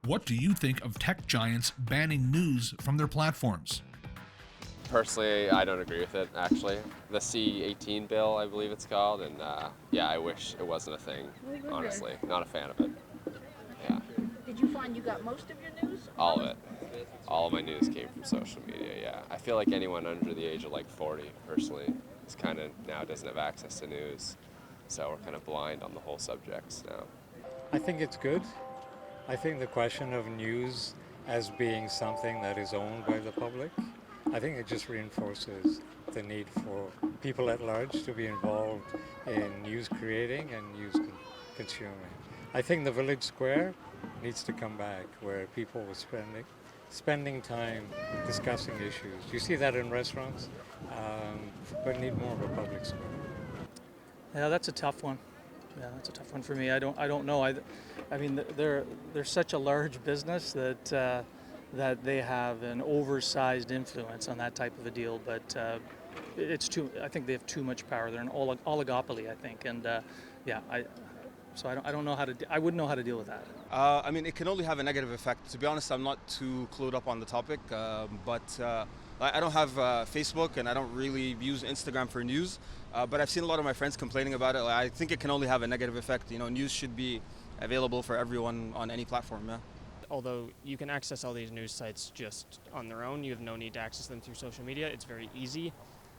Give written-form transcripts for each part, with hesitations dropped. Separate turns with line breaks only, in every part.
What do you think of tech giants banning news from their platforms?
Personally, I don't agree with it, actually. The C-18 bill, I believe it's called, and yeah, I wish it wasn't a thing, honestly. Not a fan of it. Yeah.
Did you find you got most of your news?
All of it. All of my news came from social media, yeah. I feel like anyone under the age of like 40, personally, is kind of now doesn't have access to news. So we're kind of blind on the whole subjects now.
I think it's good. I think the question of news as being something that is owned by the public, I think it just reinforces the need for people at large to be involved in news creating and news consuming. I think the village square needs to come back where people were spending time discussing issues. You see that in restaurants, but need more of a public square.
Yeah, that's a tough one. Yeah, that's a tough one for me. I don't know. I mean, they're such a large business that that they have an oversized influence on that type of a deal. But it's too. I think they have too much power. They're an oligopoly, I think. And yeah, so I don't know how to. I wouldn't know how to deal with that.
I mean, it can only have a negative effect. To be honest, I'm not too clued up on the topic, but I don't have Facebook and I don't really use Instagram for news. But I've seen a lot of my friends complaining about it. I think it can only have a negative effect. You know, news should be available for everyone on any platform. Yeah.
Although you can access all these news sites just on their own, you have no need to access them through social media. It's very easy.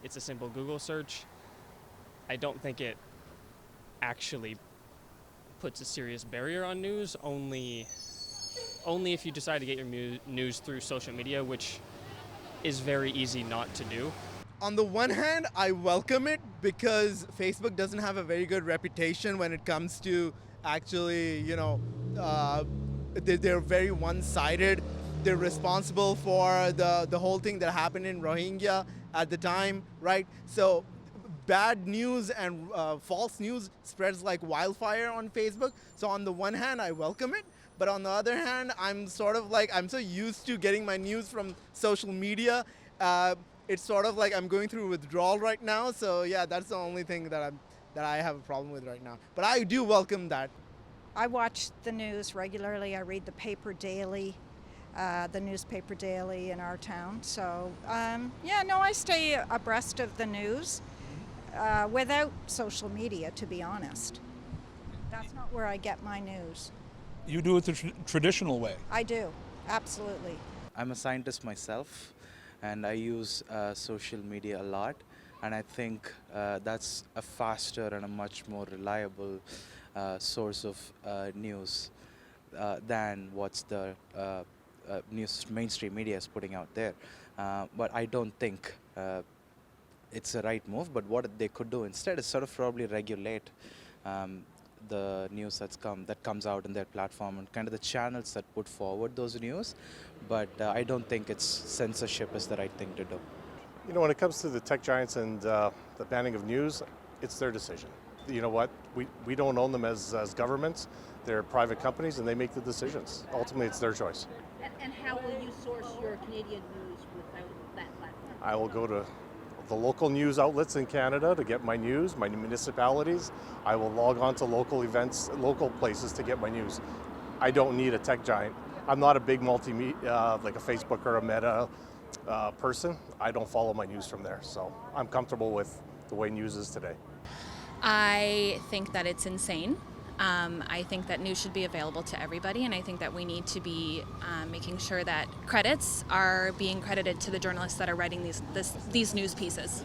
It's a simple Google search. I don't think it actually puts a serious barrier on news, only if you decide to get your news through social media, which is very easy not to do.
On the one hand, I welcome it because Facebook doesn't have a very good reputation when it comes to actually, they're very one-sided. They're responsible for the whole thing that happened in Rohingya at the time, right? So bad news and false news spreads like wildfire on Facebook. So on the one hand, I welcome it. But on the other hand, I'm so used to getting my news from social media. It's sort of like I'm going through withdrawal right now. So yeah, that's the only thing that I have a problem with right now. But I do welcome that.
I watch the news regularly. I read the paper daily, the newspaper daily in our town. So I stay abreast of the news without social media, to be honest. That's not where I get my news.
You do it the traditional way.
I do, absolutely.
I'm a scientist myself, and I use social media a lot, and I think that's a faster and a much more reliable source of news than what's the mainstream media is putting out there. But I don't think it's the right move. But what they could do instead is sort of probably regulate the news that comes out in their platform and kind of the channels that put forward those news. But I don't think it's censorship is the right thing to do.
You know, when it comes to the tech giants and the banning of news, it's their decision. You know what? We don't own them as governments. They're private companies and they make the decisions. Ultimately, it's their choice.
And how will you source your Canadian news without that platform?
I will go to the local news outlets in Canada to get my news, my municipalities. I will log on to local events, local places to get my news. I don't need a tech giant. I'm not a big multimedia, like a Facebook or a Meta person. I don't follow my news from there. So I'm comfortable with the way news is today.
I think that it's insane. I think that news should be available to everybody, and I think that we need to be making sure that credits are being credited to the journalists that are writing these news pieces.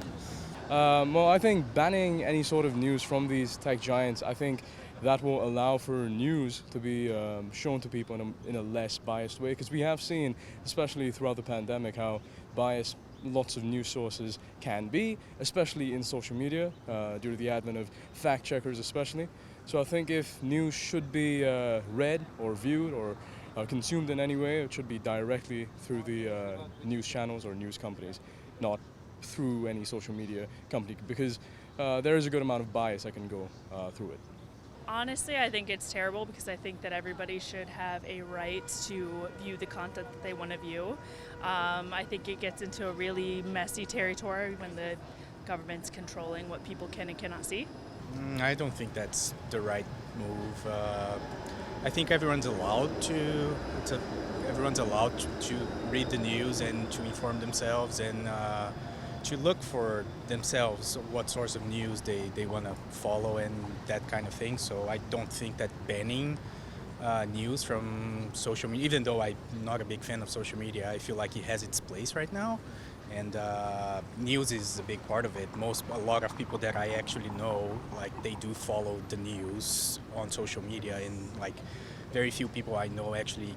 Well, I think banning any sort of news from these tech giants, I think that will allow for news to be shown to people in a less biased way, because we have seen, especially throughout the pandemic, how biased lots of news sources can be, especially in social media, due to the advent of fact checkers especially. So I think if news should be read or viewed or consumed in any way, it should be directly through the news channels or news companies, not through any social media company, because there is a good amount of bias that can go through it.
Honestly, I think it's terrible because I think that everybody should have a right to view the content that they want to view. I think it gets into a really messy territory when the government's controlling what people can and cannot see.
I don't think that's the right move. I think everyone's allowed to read the news and to inform themselves and to look for themselves what source of news they want to follow and that kind of thing. So I don't think that banning news from social media, even though I'm not a big fan of social media, I feel like it has its place right now. And news is a big part of it. A lot of people that I actually know, like they do follow the news on social media, and like very few people I know actually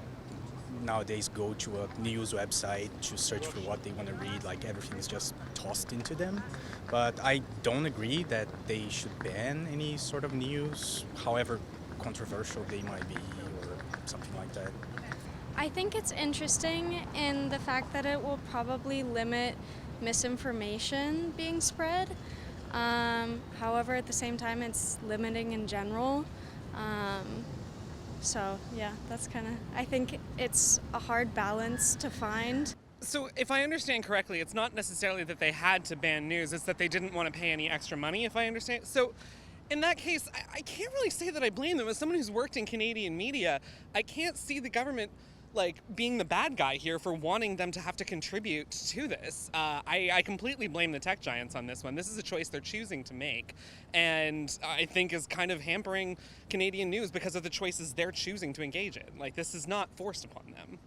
nowadays go to a news website to search for what they want to read. Like everything is just tossed into them. But I don't agree that they should ban any sort of news, however controversial they might be or something like that.
I think it's interesting in the fact that it will probably limit misinformation being spread. However, at the same time, it's limiting in general. So yeah, that's kind of, I think it's a hard balance to find.
So if I understand correctly, it's not necessarily that they had to ban news, it's that they didn't want to pay any extra money, if I understand. So in that case, I can't really say that I blame them. As someone who's worked in Canadian media, I can't see the government like being the bad guy here for wanting them to have to contribute to this. I completely blame the tech giants on this one. This is a choice they're choosing to make, and I think is kind of hampering Canadian news because of the choices they're choosing to engage in. Like, this is not forced upon them.